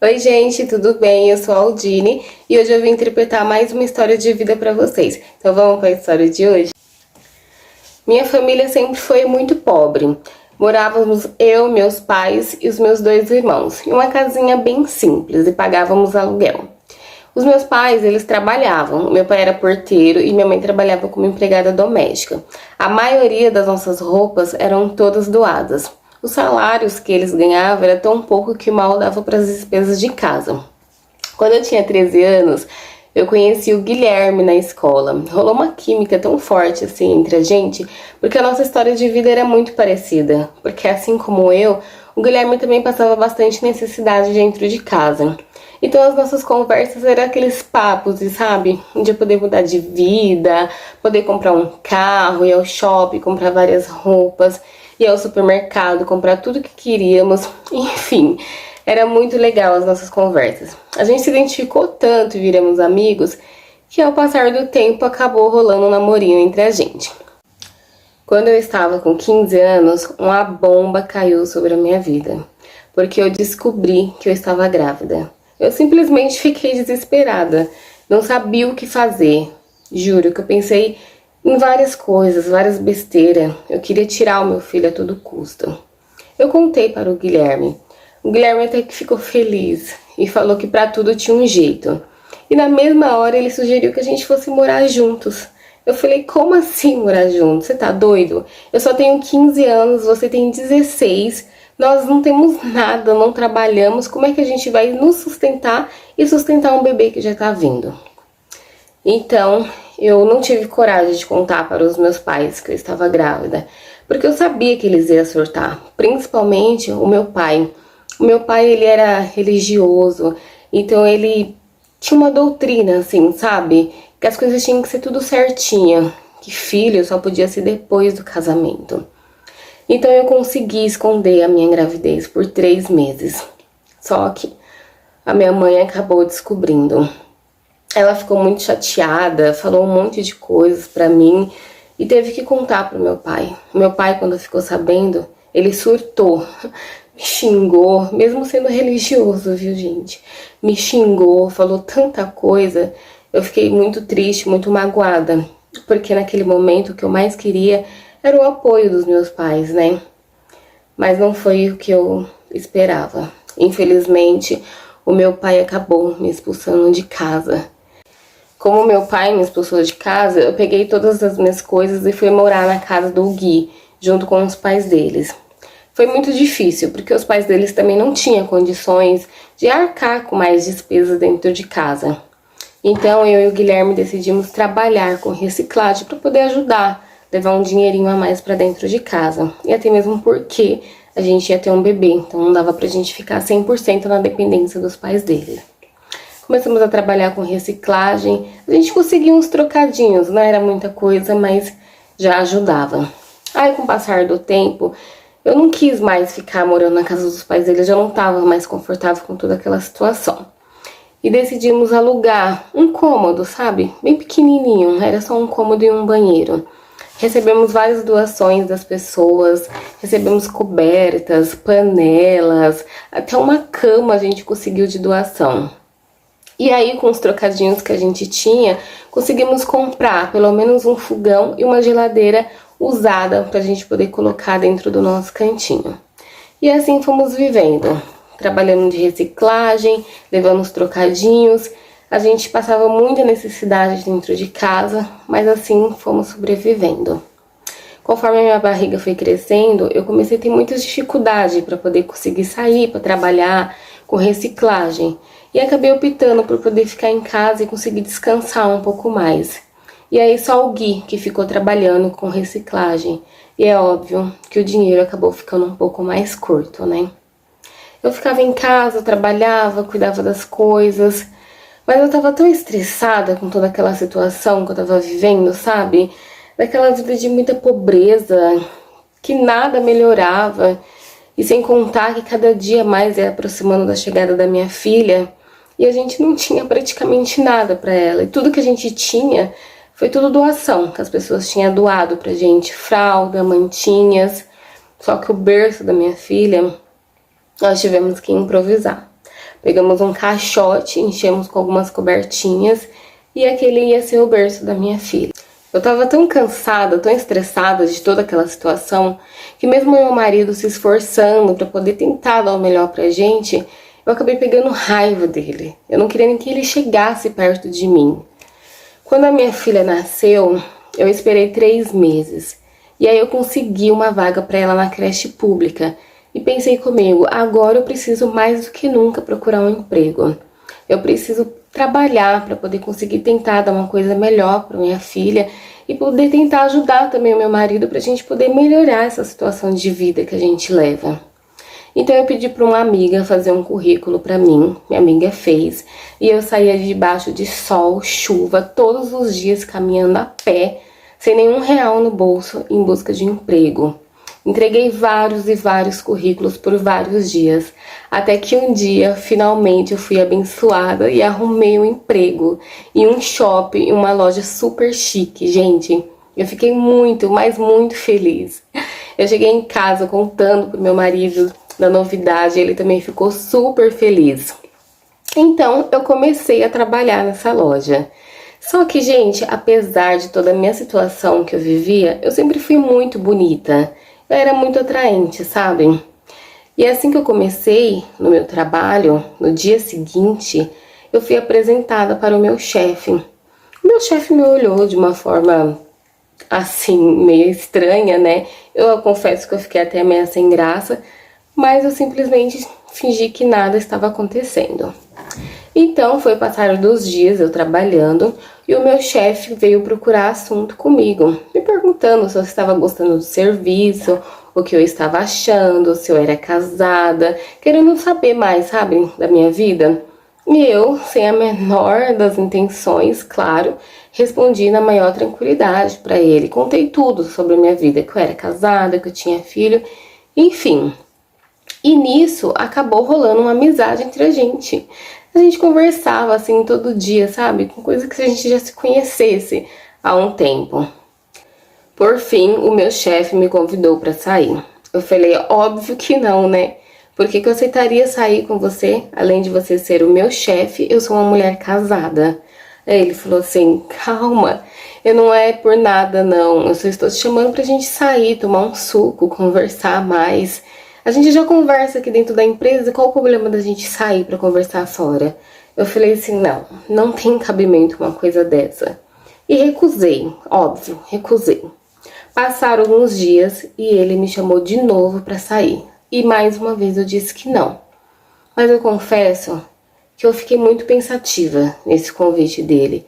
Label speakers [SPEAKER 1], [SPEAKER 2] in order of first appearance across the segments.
[SPEAKER 1] Oi gente, tudo bem? Eu sou a Aldine e hoje eu vim interpretar mais uma história de vida pra vocês. Então vamos para a história de hoje? Minha família sempre foi muito pobre. Morávamos eu, meus pais e os meus 2 irmãos em uma casinha bem simples e pagávamos aluguel. Os meus pais, eles trabalhavam. Meu pai era porteiro e minha mãe trabalhava como empregada doméstica. A maioria das nossas roupas eram todas doadas. Os salários que eles ganhavam era tão pouco que mal dava para as despesas de casa. Quando eu tinha 13 anos, eu conheci o Guilherme na escola. Rolou uma química tão forte assim entre a gente, porque a nossa história de vida era muito parecida. Porque assim como eu, o Guilherme também passava bastante necessidade dentro de casa. Então as nossas conversas eram aqueles papos, sabe? De poder mudar de vida, poder comprar um carro, ir ao shopping, comprar várias roupas, ir ao supermercado, comprar tudo que queríamos, enfim. Era muito legal as nossas conversas. A gente se identificou tanto e viramos amigos que ao passar do tempo acabou rolando um namorinho entre a gente. Quando eu estava com 15 anos, uma bomba caiu sobre a minha vida, porque eu descobri que eu estava grávida. Eu simplesmente fiquei desesperada, não sabia o que fazer. Juro que eu pensei em várias coisas, várias besteiras. Eu queria tirar o meu filho a todo custo. Eu contei para o Guilherme. O Guilherme até que ficou feliz e falou que para tudo tinha um jeito. E na mesma hora ele sugeriu que a gente fosse morar juntos. Eu falei, como assim morar juntos? Você tá doido? Eu só tenho 15 anos, você tem 16. Nós não temos nada, não trabalhamos. Como é que a gente vai nos sustentar e sustentar um bebê que já tá vindo? Então, eu não tive coragem de contar para os meus pais que eu estava grávida, porque eu sabia que eles iam surtar, principalmente o meu pai. O meu pai, ele era religioso, então ele tinha uma doutrina, assim, sabe? Que as coisas tinham que ser tudo certinho, que filho só podia ser depois do casamento. Então eu consegui esconder a minha gravidez por 3 meses. Só que a minha mãe acabou descobrindo. Ela ficou muito chateada, falou um monte de coisas pra mim e teve que contar pro meu pai. Meu pai, quando ficou sabendo, ele surtou, me xingou, mesmo sendo religioso, viu, gente? Me xingou, falou tanta coisa. Eu fiquei muito triste, muito magoada, porque naquele momento o que eu mais queria era o apoio dos meus pais, né? Mas não foi o que eu esperava. Infelizmente, o meu pai acabou me expulsando de casa. Como meu pai me expulsou de casa, eu peguei todas as minhas coisas e fui morar na casa do Gui, junto com os pais deles. Foi muito difícil, porque os pais deles também não tinham condições de arcar com mais despesas dentro de casa. Então eu e o Guilherme decidimos trabalhar com reciclagem para poder ajudar, levar um dinheirinho a mais para dentro de casa. E até mesmo porque a gente ia ter um bebê, então não dava pra gente ficar 100% na dependência dos pais dele. Começamos a trabalhar com reciclagem, a gente conseguia uns trocadinhos, não era muita coisa, mas já ajudava. Aí com o passar do tempo, eu não quis mais ficar morando na casa dos pais dele, eu já não estava mais confortável com toda aquela situação. E decidimos alugar um cômodo, sabe? Bem pequenininho, era só um cômodo e um banheiro. Recebemos várias doações das pessoas, recebemos cobertas, panelas, até uma cama a gente conseguiu de doação. E aí, com os trocadinhos que a gente tinha, conseguimos comprar pelo menos um fogão e uma geladeira usada pra gente poder colocar dentro do nosso cantinho. E assim fomos vivendo, trabalhando de reciclagem, levando os trocadinhos. A gente passava muita necessidade dentro de casa, mas assim fomos sobrevivendo. Conforme a minha barriga foi crescendo, eu comecei a ter muitas dificuldades para poder conseguir sair para trabalhar com reciclagem. E acabei optando por poder ficar em casa e conseguir descansar um pouco mais. E aí só o Gui que ficou trabalhando com reciclagem. E é óbvio que o dinheiro acabou ficando um pouco mais curto, né? Eu ficava em casa, trabalhava, cuidava das coisas, mas eu tava tão estressada com toda aquela situação que eu tava vivendo, sabe? Daquela vida de muita pobreza, que nada melhorava. E sem contar que cada dia mais ia aproximando da chegada da minha filha, e a gente não tinha praticamente nada pra ela. E tudo que a gente tinha foi tudo doação, que as pessoas tinham doado pra gente. Fralda, mantinhas. Só que o berço da minha filha, nós tivemos que improvisar. Pegamos um caixote, enchemos com algumas cobertinhas e aquele ia ser o berço da minha filha. Eu tava tão cansada, tão estressada de toda aquela situação, que mesmo meu marido se esforçando para poder tentar dar o melhor pra gente, eu acabei pegando raiva dele. Eu não queria nem que ele chegasse perto de mim. Quando a minha filha nasceu, eu esperei 3 meses. E aí eu consegui uma vaga para ela na creche pública. E pensei comigo, agora eu preciso mais do que nunca procurar um emprego. Eu preciso trabalhar para poder conseguir tentar dar uma coisa melhor para minha filha e poder tentar ajudar também o meu marido para a gente poder melhorar essa situação de vida que a gente leva. Então eu pedi para uma amiga fazer um currículo para mim, minha amiga fez, e eu saía debaixo de sol, chuva, todos os dias caminhando a pé, sem nenhum real no bolso, em busca de emprego. Entreguei vários e vários currículos por vários dias, até que um dia, finalmente, eu fui abençoada e arrumei um emprego em um shopping, em uma loja super chique, gente. Eu fiquei muito, mas muito feliz. Eu cheguei em casa contando pro meu marido da novidade, ele também ficou super feliz. Então, eu comecei a trabalhar nessa loja. Só que, gente, apesar de toda a minha situação que eu vivia, eu sempre fui muito bonita. Eu era muito atraente, sabe? E assim que eu comecei no meu trabalho, no dia seguinte, eu fui apresentada para o meu chefe. O meu chefe me olhou de uma forma, assim, meio estranha, né? Eu confesso que eu fiquei até meio sem graça, mas eu simplesmente fingi que nada estava acontecendo. Então, foi passar 2 dias eu trabalhando e o meu chefe veio procurar assunto comigo, me perguntando se eu estava gostando do serviço, o que eu estava achando, se eu era casada, querendo saber mais, sabe, da minha vida. E eu, sem a menor das intenções, claro, respondi na maior tranquilidade para ele. Contei tudo sobre a minha vida, que eu era casada, que eu tinha filho, enfim. E nisso acabou rolando uma amizade entre a gente. A gente conversava assim todo dia, sabe? Com coisa que a gente já se conhecesse há um tempo. Por fim, o meu chefe me convidou para sair. Eu falei, óbvio que não, né? Por que eu aceitaria sair com você? Além de você ser o meu chefe, eu sou uma mulher casada. Aí ele falou assim, calma, eu não é por nada não. Eu só estou te chamando pra gente sair, tomar um suco, conversar mais. A gente já conversa aqui dentro da empresa, qual o problema da gente sair pra conversar fora? Eu falei assim, não tem cabimento uma coisa dessa. E recusei, óbvio, recusei. Passaram alguns dias e ele me chamou de novo pra sair. E mais uma vez eu disse que não. Mas eu confesso que eu fiquei muito pensativa nesse convite dele.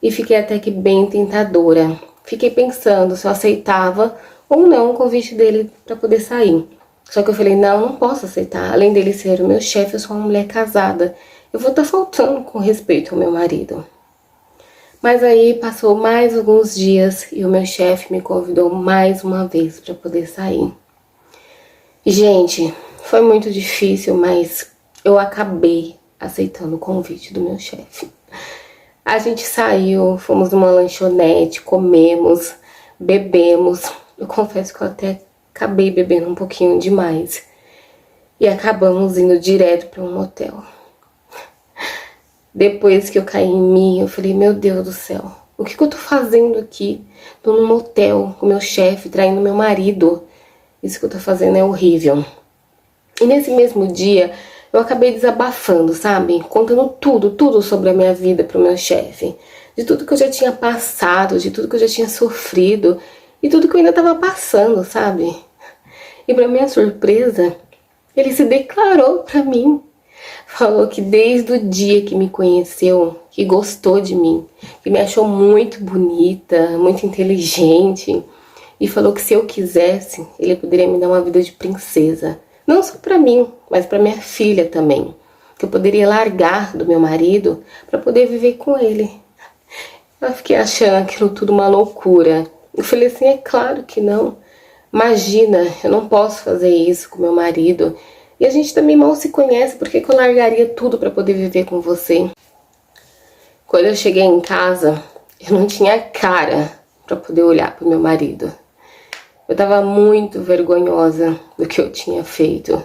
[SPEAKER 1] E fiquei até que bem tentadora. Fiquei pensando se eu aceitava ou não o convite dele pra poder sair. Só que eu falei, não posso aceitar. Além dele ser o meu chefe, eu sou uma mulher casada. Eu vou estar faltando com respeito ao meu marido. Mas aí passou mais alguns dias e o meu chefe me convidou mais uma vez para poder sair. Gente, foi muito difícil, mas eu acabei aceitando o convite do meu chefe. A gente saiu, fomos numa lanchonete, comemos, bebemos. Eu confesso que eu até acabei bebendo um pouquinho demais. E acabamos indo direto para um motel. Depois que eu caí em mim, eu falei, meu Deus do céu, o que eu tô fazendo aqui? Tô num motel com meu chefe, traindo meu marido. Isso que eu tô fazendo é horrível. E nesse mesmo dia, eu acabei desabafando, sabe? Contando tudo sobre a minha vida pro meu chefe. De tudo que eu já tinha passado, de tudo que eu já tinha sofrido. E tudo que eu ainda tava passando, sabe? E pra minha surpresa, ele se declarou pra mim. Falou que desde o dia que me conheceu, que gostou de mim, que me achou muito bonita, muito inteligente. E falou que se eu quisesse, ele poderia me dar uma vida de princesa. Não só pra mim, mas pra minha filha também. Que eu poderia largar do meu marido pra poder viver com ele. Eu fiquei achando aquilo tudo uma loucura. Eu falei assim, é claro que não. Imagina, eu não posso fazer isso com meu marido. E a gente também mal se conhece, por que eu largaria tudo pra poder viver com você? Quando eu cheguei em casa, eu não tinha cara pra poder olhar pro meu marido. Eu tava muito vergonhosa do que eu tinha feito.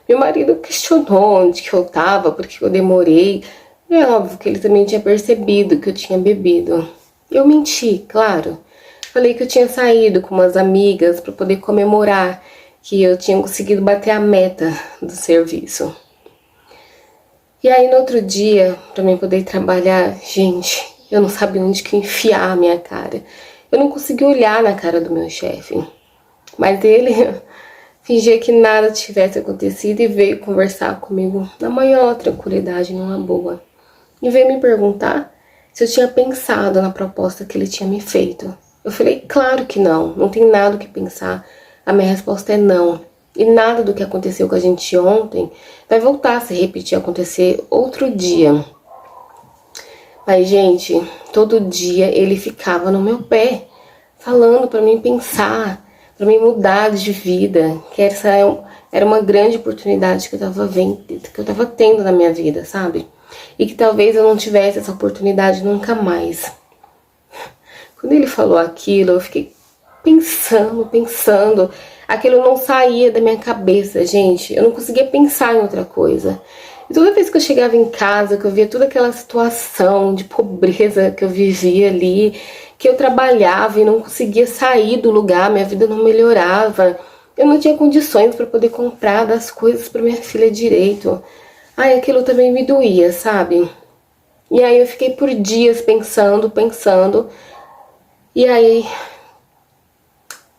[SPEAKER 1] Meu marido questionou onde que eu tava, porque eu demorei. É óbvio que ele também tinha percebido que eu tinha bebido. Eu menti, claro. Falei que eu tinha saído com umas amigas para poder comemorar que eu tinha conseguido bater a meta do serviço. E aí no outro dia, para mim poder trabalhar, gente, eu não sabia onde que enfiar a minha cara. Eu não conseguia olhar na cara do meu chefe. Mas ele fingia que nada tivesse acontecido e veio conversar comigo na maior tranquilidade, numa boa. E veio me perguntar se eu tinha pensado na proposta que ele tinha me feito. Eu falei, claro que não, não tem nada o que pensar. A minha resposta é não. E nada do que aconteceu com a gente ontem vai voltar a se repetir, acontecer outro dia. Mas, gente, todo dia ele ficava no meu pé, falando pra mim pensar, pra mim mudar de vida, que essa era uma grande oportunidade que eu tava vendo, que eu tava tendo na minha vida, sabe? E que talvez eu não tivesse essa oportunidade nunca mais. Quando ele falou aquilo, eu fiquei pensando. Aquilo não saía da minha cabeça, gente. Eu não conseguia pensar em outra coisa. E toda vez que eu chegava em casa, que eu via toda aquela situação de pobreza que eu vivia ali, que eu trabalhava e não conseguia sair do lugar, minha vida não melhorava. Eu não tinha condições para poder comprar das coisas para minha filha direito. Ai, aquilo também me doía, sabe? E aí eu fiquei por dias pensando. E aí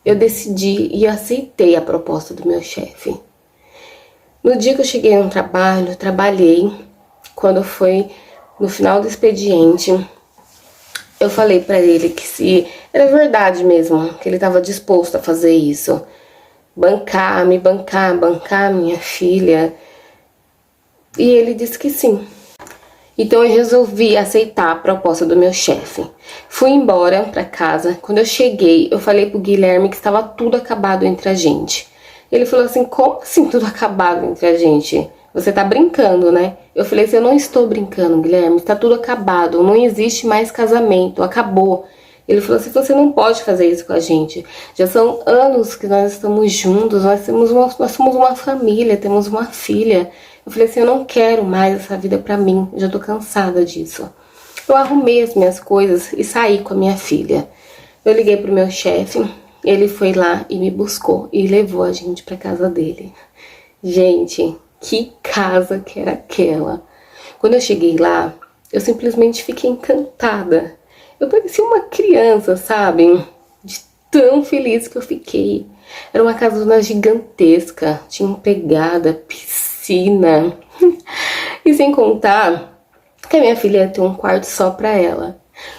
[SPEAKER 1] eu decidi e aceitei a proposta do meu chefe. No dia que eu cheguei no trabalho, eu trabalhei. Quando foi no final do expediente, eu falei pra ele que se era verdade mesmo, que ele estava disposto a fazer isso. Bancar minha filha. E ele disse que sim. Então eu resolvi aceitar a proposta do meu chefe. Fui embora pra casa. Quando eu cheguei, eu falei pro Guilherme que estava tudo acabado entre a gente. Ele falou assim, como assim tudo acabado entre a gente? Você tá brincando, né? Eu falei assim, eu não estou brincando, Guilherme, tá tudo acabado, não existe mais casamento, acabou. Ele falou assim, você não pode fazer isso com a gente. Já são anos que nós estamos juntos, nós somos uma família, temos uma filha. Eu falei assim, eu não quero mais essa vida pra mim, eu já tô cansada disso. Eu arrumei as minhas coisas e saí com a minha filha. Eu liguei pro meu chefe, ele foi lá e me buscou e levou a gente pra casa dele. Gente, que casa que era aquela. Quando eu cheguei lá, eu simplesmente fiquei encantada. Eu parecia uma criança, sabe? De tão feliz que eu fiquei. Era uma casona gigantesca, tinha empregada, piscina. E sem contar que a minha filha ia ter um quarto só pra ela.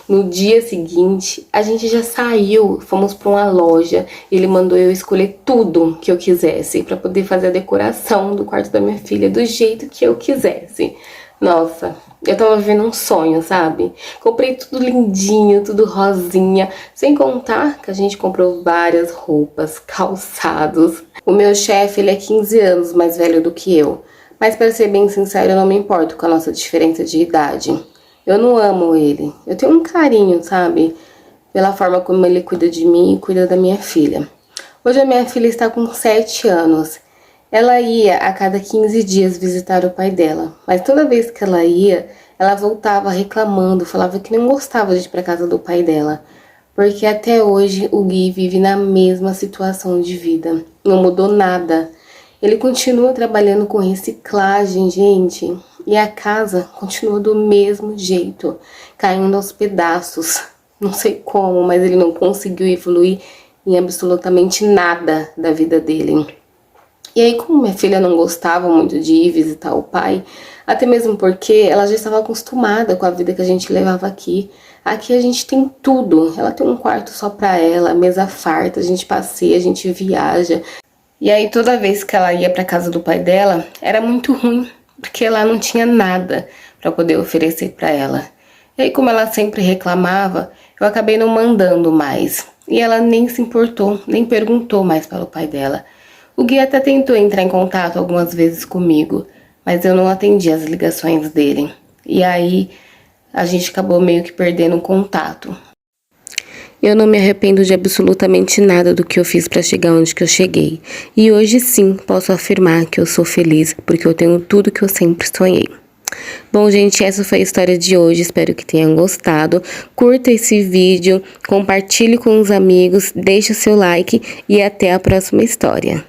[SPEAKER 1] No dia seguinte, a gente já saiu, fomos pra uma loja. Ele mandou eu escolher tudo que eu quisesse pra poder fazer a decoração do quarto da minha filha do jeito que eu quisesse. Nossa, eu tava vivendo um sonho, sabe? Comprei tudo lindinho, tudo rosinha. Sem contar que a gente comprou várias roupas, calçados. O meu chefe, ele é 15 anos mais velho do que eu. Mas pra ser bem sincero, eu não me importo com a nossa diferença de idade. Eu não amo ele. Eu tenho um carinho, sabe? Pela forma como ele cuida de mim e cuida da minha filha. Hoje a minha filha está com 7 anos. Ela ia a cada 15 dias visitar o pai dela. Mas toda vez que ela ia, ela voltava reclamando, falava que não gostava de ir para casa do pai dela. Porque até hoje o Gui vive na mesma situação de vida. Não mudou nada. Ele continua trabalhando com reciclagem, gente. E a casa continua do mesmo jeito, caindo aos pedaços. Não sei como, mas ele não conseguiu evoluir em absolutamente nada da vida dele. E aí, como minha filha não gostava muito de ir visitar o pai, até mesmo porque ela já estava acostumada com a vida que a gente levava aqui. Aqui a gente tem tudo. Ela tem um quarto só pra ela, mesa farta, a gente passeia, a gente viaja. E aí, toda vez que ela ia pra casa do pai dela, era muito ruim, porque lá não tinha nada pra poder oferecer pra ela. E aí, como ela sempre reclamava, eu acabei não mandando mais. E ela nem se importou, nem perguntou mais para o pai dela. O Gui até tentou entrar em contato algumas vezes comigo, mas eu não atendi as ligações dele. E aí, a gente acabou meio que perdendo o contato. Eu não me arrependo de absolutamente nada do que eu fiz para chegar onde que eu cheguei. E hoje sim, posso afirmar que eu sou feliz porque eu tenho tudo que eu sempre sonhei. Bom, gente, essa foi a história de hoje. Espero que tenham gostado. Curta esse vídeo, compartilhe com os amigos, deixe o seu like e até a próxima história.